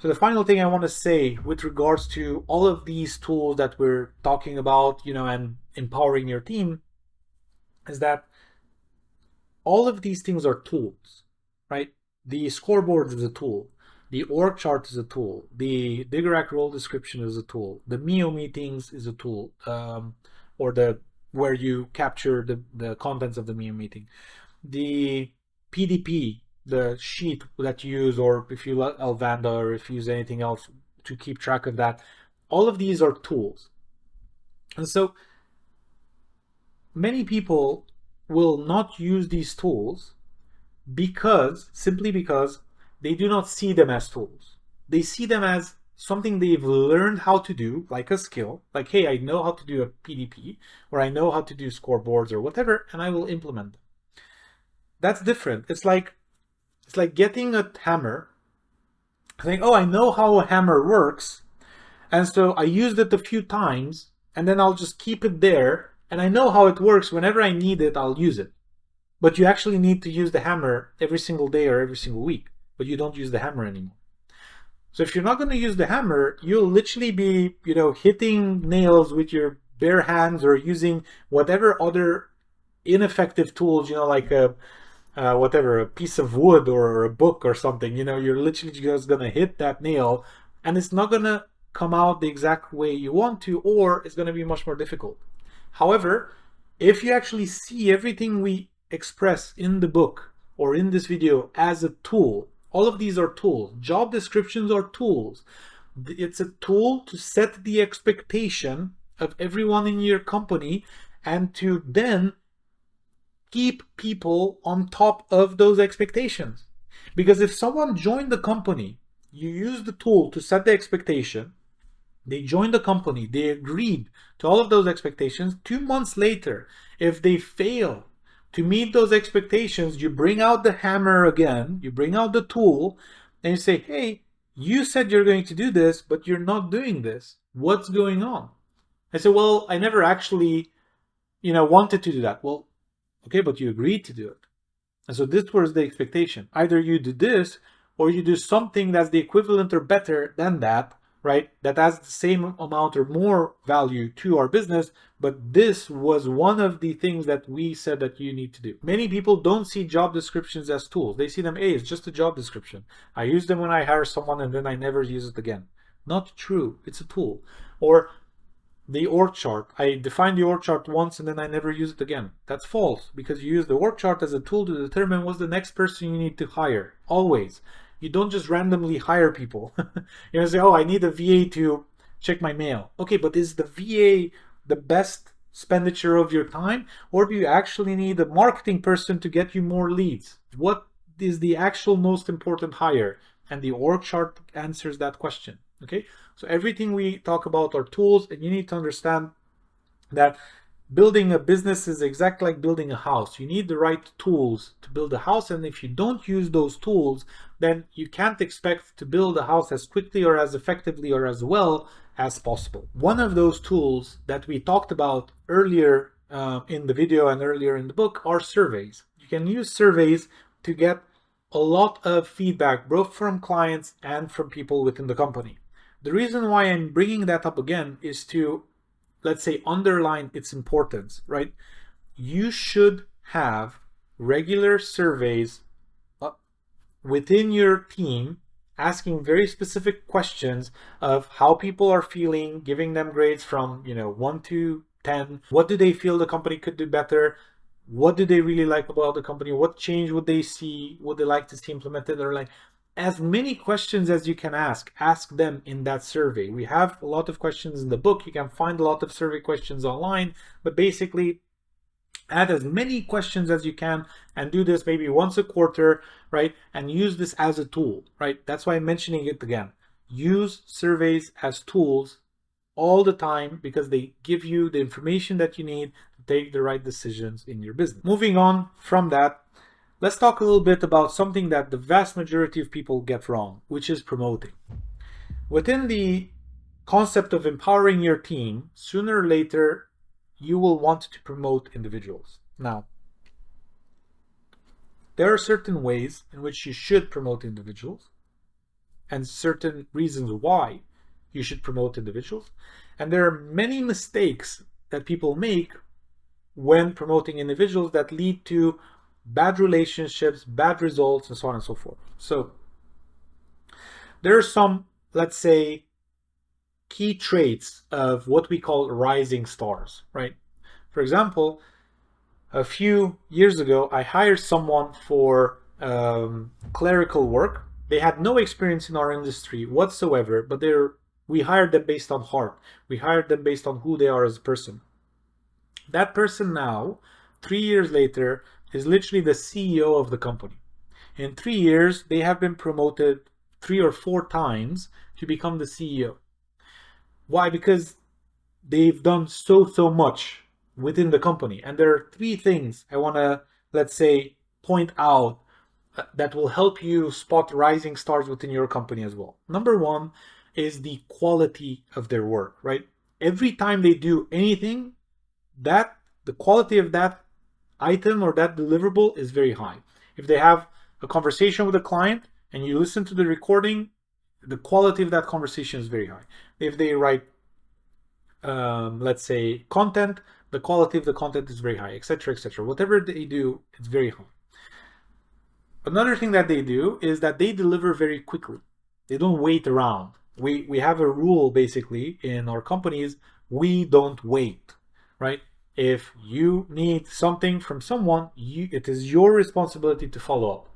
So the final thing I want to say with regards to all of these tools that we're talking about, and empowering your team is that all of these things are tools, right? The scoreboard is a tool. The org chart is a tool. The Digeract role description is a tool. The Mio meetings is a tool, or the where you capture the contents of the Mio meeting. The PDP, the sheet that you use, or if you let Alvanda, or if you use anything else to keep track of that, all of these are tools. And so many people will not use these tools simply because they do not see them as tools. They see them as something they've learned how to do, like a skill, like, hey, I know how to do a PDP, or I know how to do scoreboards or whatever, and I will implement them. That's different. It's like getting a hammer, saying, oh, I know how a hammer works, and so I used it a few times, and then I'll just keep it there, and I know how it works. Whenever I need it, I'll use it. But you actually need to use the hammer every single day or every single week, but you don't use the hammer anymore. So if you're not going to use the hammer, you'll literally be, hitting nails with your bare hands or using whatever other ineffective tools, like a piece of wood or a book or something. You're literally just going to hit that nail, and it's not going to come out the exact way you want to, or it's going to be much more difficult. However, if you actually see everything we express in the book or in this video as a tool, all of these are tools. Job descriptions are tools. It's a tool to set the expectation of everyone in your company and to then keep people on top of those expectations. Because if someone joined the company, you use the tool to set the expectation, they joined the company, they agreed to all of those expectations. 2 months later, if they fail to meet those expectations, you bring out the hammer again, you bring out the tool, and you say, hey, you said you're going to do this, but you're not doing this. What's going on? I said, well, I never actually, wanted to do that. Well, okay, but you agreed to do it. And so this was the expectation. Either you do this or you do something that's the equivalent or better than that, right? That has the same amount or more value to our business. But this was one of the things that we said that you need to do. Many people don't see job descriptions as tools. They see them, hey, it's just a job description. I use them when I hire someone and then I never use it again. Not true. It's a tool. Or the org chart. I defined the org chart once and then I never use it again. That's false, because you use the org chart as a tool to determine what's the next person you need to hire. Always. You don't just randomly hire people. You say, oh, I need a VA to check my mail. Okay, but is the VA the best expenditure of your time? Or do you actually need a marketing person to get you more leads? What is the actual most important hire? And the org chart answers that question. Okay, so everything we talk about are tools, and you need to understand that building a business is exactly like building a house. You need the right tools to build a house, and if you don't use those tools, then you can't expect to build a house as quickly or as effectively or as well as possible. One of those tools that we talked about earlier in the video and earlier in the book are surveys. You can use surveys to get a lot of feedback, both from clients and from people within the company. The reason why I'm bringing that up again is to, let's say, underline its importance, right? You should have regular surveys within your team asking very specific questions of how people are feeling, giving them grades from 1 to 10. What do they feel the company could do better? What do they really like about the company? What change would they see? Would they like to see implemented? Or as many questions as you can ask them in that survey. We have a lot of questions in the book. You can find a lot of survey questions online, but basically add as many questions as you can and do this maybe once a quarter, right? And use this as a tool, right? That's why I'm mentioning it again. Use surveys as tools all the time because they give you the information that you need to take the right decisions in your business. Moving on from that, let's talk a little bit about something that the vast majority of people get wrong, which is promoting. Within the concept of empowering your team, sooner or later, you will want to promote individuals. Now, there are certain ways in which you should promote individuals. and certain reasons why you should promote individuals. And there are many mistakes that people make when promoting individuals that lead to bad relationships, bad results, and so on and so forth. So there are some, let's say, key traits of what we call rising stars, right? For example, a few years ago, I hired someone for clerical work. They had no experience in our industry whatsoever, but we hired them based on heart. We hired them based on who they are as a person. That person now, 3 years later, is literally the CEO of the company. In 3 years, they have been promoted 3 or 4 times to become the CEO. Why? Because they've done so much within the company. And there are 3 things I want to, let's say, point out that will help you spot rising stars within your company as well. Number one is the quality of their work, right? Every time they do anything, that the quality of that item or that deliverable is very high. If they have a conversation with a client and you listen to the recording, the quality of that conversation is very high. If they write, let's say, content, the quality of the content is very high, etc., etc. Whatever they do, it's very high. Another thing that they do is that they deliver very quickly. They don't wait around. We have a rule basically in our companies, we don't wait, right? If you need something from someone, it is your responsibility to follow up.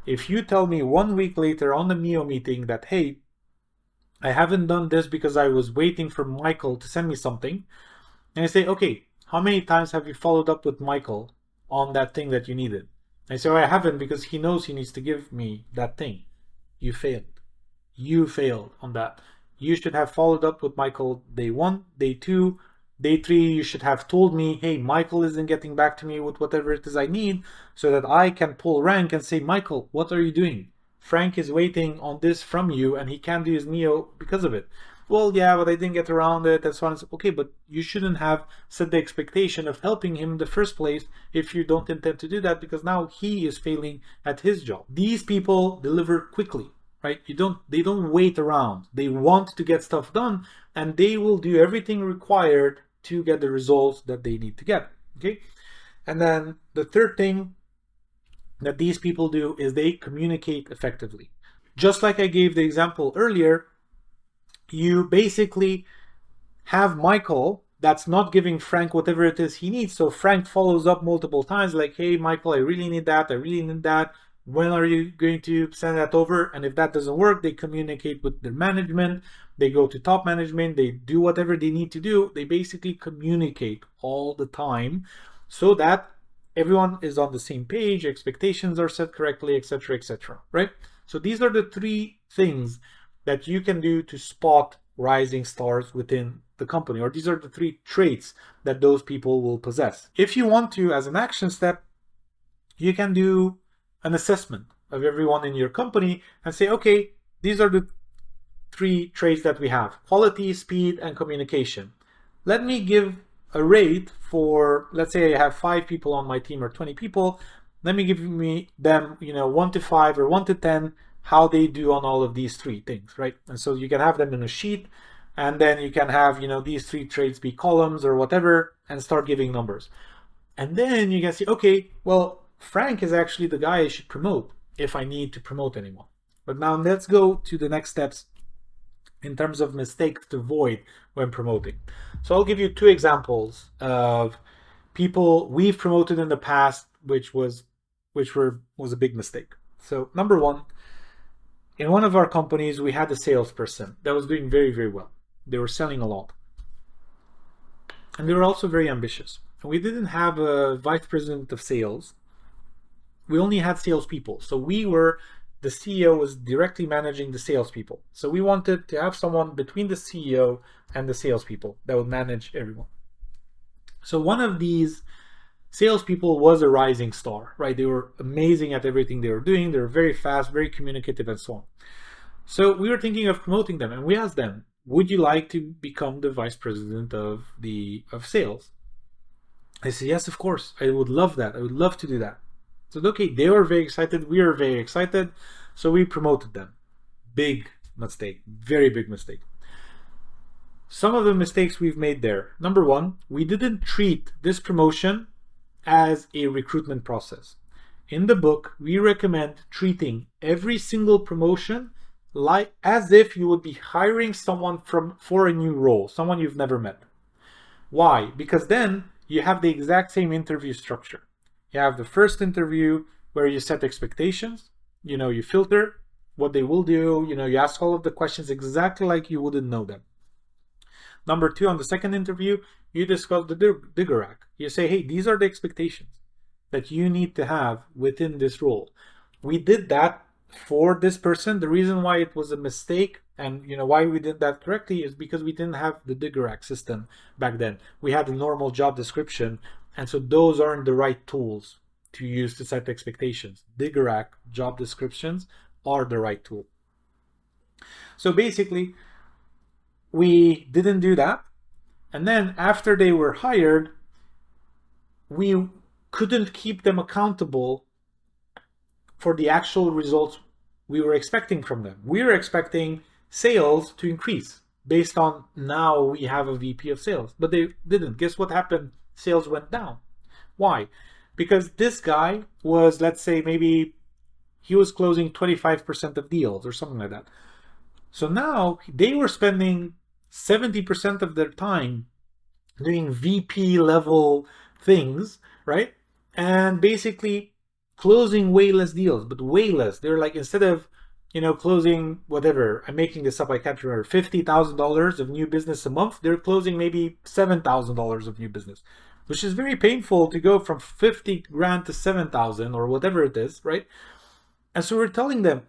If you tell me 1 week later on the MEO meeting that, hey, I haven't done this because I was waiting for Michael to send me something, and I say, okay, how many times have you followed up with Michael on that thing that you needed? I say, oh, I haven't because he knows he needs to give me that thing. You failed. You failed on that. You should have followed up with Michael day 1, day 2, day 3. You should have told me, hey, Michael isn't getting back to me with whatever it is I need, so that I can pull rank and say, Michael, what are you doing? Frank is waiting on this from you and he can't do his MEO because of it. Well, yeah, but I didn't get around it and so on. Okay, but you shouldn't have set the expectation of helping him in the first place if you don't intend to do that, because now he is failing at his job. These people deliver quickly, right? They don't wait around. They want to get stuff done and they will do everything required to get the results that they need to get, okay? And then the third thing that these people do is they communicate effectively. Just like I gave the example earlier, you basically have Michael that's not giving Frank whatever it is he needs. So Frank follows up multiple times like, hey, Michael, I really need that. I really need that. When are you going to send that over? And if that doesn't work, they communicate with their management. They go to top management. They do whatever they need to do. They basically communicate all the time so that everyone is on the same page, expectations are set correctly, etc., etc., right? So these are the 3 things that you can do to spot rising stars within the company, or these are the 3 traits that those people will possess. If you want to, as an action step, you can do an assessment of everyone in your company and say, okay, these are the 3 traits that we have: quality, speed, and communication. Let me give a rate for, let's say I have 5 people on my team or 20 people. Let me give them, 1 to 5 or 1 to 10, how they do on all of these 3 things, right? And so you can have them in a sheet, and then you can have, these 3 traits be columns or whatever, and start giving numbers. And then you can see, okay, well, Frank is actually the guy I should promote if I need to promote anyone. But now let's go to the next steps in terms of mistakes to avoid when promoting. So I'll give you 2 examples of people we've promoted in the past, which was a big mistake. So number 1, in one of our companies, we had a salesperson that was doing very, very well. They were selling a lot. And they were also very ambitious. And we didn't have a vice president of sales. We only had salespeople. So the CEO was directly managing the salespeople. So we wanted to have someone between the CEO and the salespeople that would manage everyone. So one of these salespeople was a rising star, right? They were amazing at everything they were doing. They were very fast, very communicative, and so on. So we were thinking of promoting them, and we asked them, would you like to become the vice president of sales? I said, yes, of course. I would love that. I would love to do that. So okay, they were very excited. We were very excited. So we promoted them. Big mistake, very big mistake. Some of the mistakes we've made there. Number one, we didn't treat this promotion as a recruitment process. In the book, we recommend treating every single promotion like as if you would be hiring someone for a new role, someone you've never met. Why? Because then you have the exact same interview structure. You have the first interview where you set expectations, you filter what they will do, you ask all of the questions exactly like you wouldn't know them. Number two, on the second interview, you discuss the digger rack. You say, hey, these are the expectations that you need to have within this role. We did that for this person. The reason why it was a mistake and why we did that correctly is because we didn't have the digger rack system back then. We had a normal job description, and so those aren't the right tools to use to set expectations. Digger rack job descriptions are the right tool. So basically, we didn't do that. And then after they were hired, we couldn't keep them accountable for the actual results we were expecting from them. We were expecting sales to increase based on now we have a VP of sales, but they didn't. Guess what happened? Sales went down. Why? Because this guy was, let's say, maybe he was closing 25% of deals or something like that. So now they were spending 70% of their time doing VP level things, right? And basically closing way less deals, but way less. They're like, instead of, closing whatever, I'm making this up, I can't remember, $50,000 of new business a month, they're closing maybe $7,000 of new business, which is very painful to go from 50 grand to 7,000 or whatever it is, right? And so we're telling them,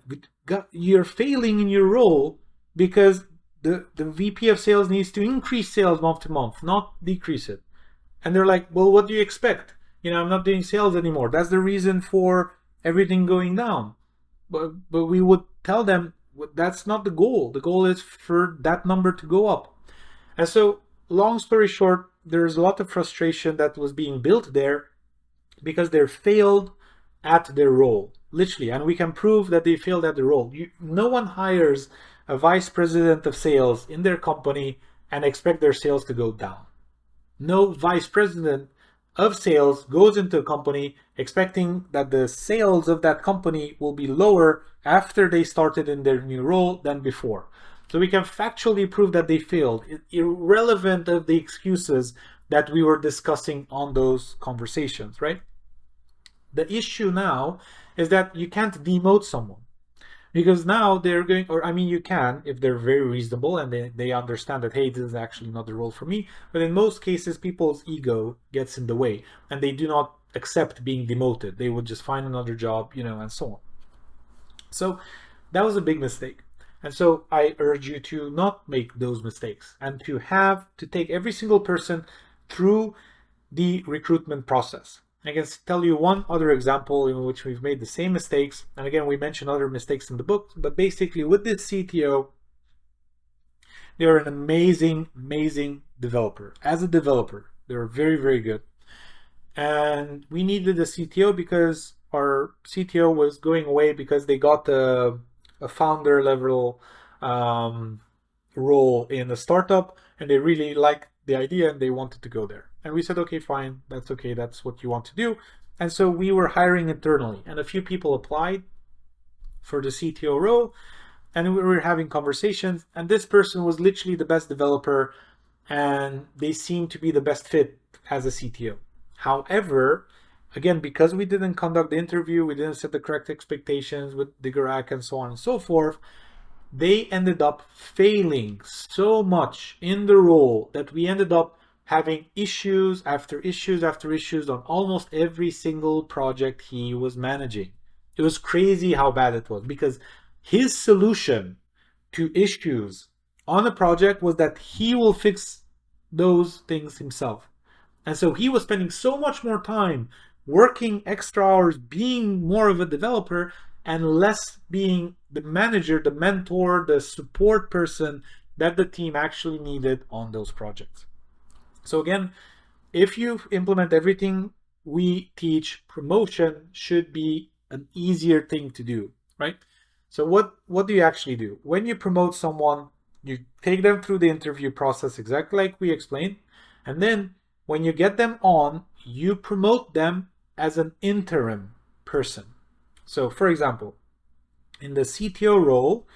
you're failing in your role because the VP of sales needs to increase sales month to month, not decrease it. And they're like, well, what do you expect? I'm not doing sales anymore. That's the reason for everything going down. But we would tell them that's not the goal. The goal is for that number to go up. And so, long story short, there's a lot of frustration that was being built there because they failed at their role, literally. And we can prove that they failed at the role. No one hires a vice president of sales in their company and expect their sales to go down. No vice president of sales goes into a company expecting that the sales of that company will be lower after they started in their new role than before. So we can factually prove that they failed, irrelevant of the excuses that we were discussing on those conversations, right? The issue now is that you can't demote someone. Because now they're going, or I mean, you can if they're very reasonable and they understand that, hey, this is actually not the role for me. But in most cases, people's ego gets in the way and they do not accept being demoted. They would just find another job, and so on. So that was a big mistake. And so I urge you to not make those mistakes and to take every single person through the recruitment process. I can tell you one other example in which we've made the same mistakes. And again, we mention other mistakes in the book, but basically with this CTO, they're an amazing, amazing developer. As a developer, they're very, very good. And we needed a CTO because our CTO was going away because they got a founder level role in a startup and they really liked the idea and they wanted to go there. And we said, okay, fine, that's okay, that's what you want to do. And so we were hiring internally and a few people applied for the CTO role and we were having conversations and this person was literally the best developer and they seemed to be the best fit as a CTO. However, again, because we didn't conduct the interview, we didn't set the correct expectations with Digerac and so on and so forth, they ended up failing so much in the role that we ended up having issues after issues after issues on almost every single project he was managing. It was crazy how bad it was because his solution to issues on a project was that he will fix those things himself. And so he was spending so much more time working extra hours, being more of a developer and less being the manager, the mentor, the support person that the team actually needed on those projects. So again, if you implement everything we teach, promotion should be an easier thing to do, right? So what do you actually do? When you promote someone, you take them through the interview process exactly like we explained, and then when you get them on, you promote them as an interim person. So for example, in the CTO role,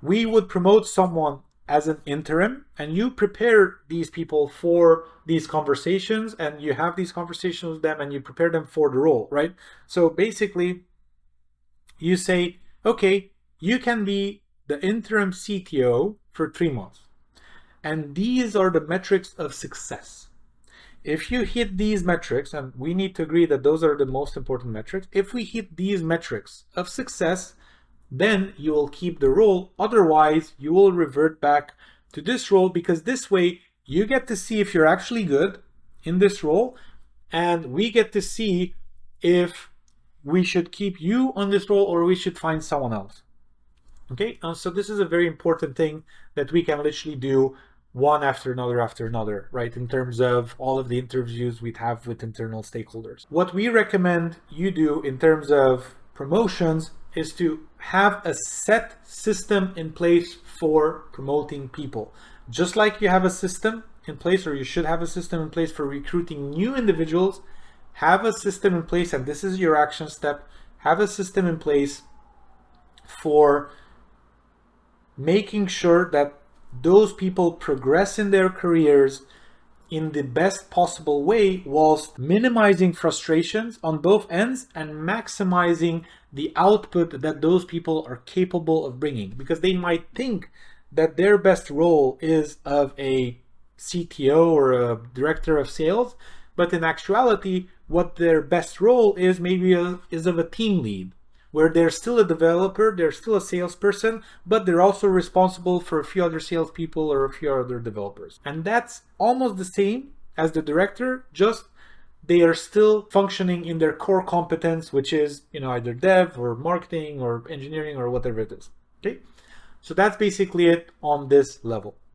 we would promote someone as an interim, and you prepare these people for these conversations, and you have these conversations with them and you prepare them for the role, right? So basically you say, okay, you can be the interim CTO for 3 months, and these are the metrics of success. If you hit these metrics, and we need to agree that those are the most important metrics, if we hit these metrics of success, then you will keep the role. Otherwise, you will revert back to this role, because this way you get to see if you're actually good in this role, and we get to see if we should keep you on this role or we should find someone else. Okay, so this is a very important thing that we can literally do one after another, right? In terms of all of the interviews we'd have with internal stakeholders. What we recommend you do in terms of promotions is to have a set system in place for promoting people. Just like you have a system in place, or you should have a system in place for recruiting new individuals, have a system in place, and this is your action step, have a system in place for making sure that those people progress in their careers in the best possible way, whilst minimizing frustrations on both ends and maximizing the output that those people are capable of bringing. Because they might think that their best role is of a CTO or a director of sales, but in actuality, what their best role is maybe is of a team lead, where they're still a developer, they're still a salesperson, but they're also responsible for a few other salespeople or a few other developers. And that's almost the same as the director, just they are still functioning in their core competence, which is, either dev or marketing or engineering or whatever it is. Okay, so that's basically it on this level.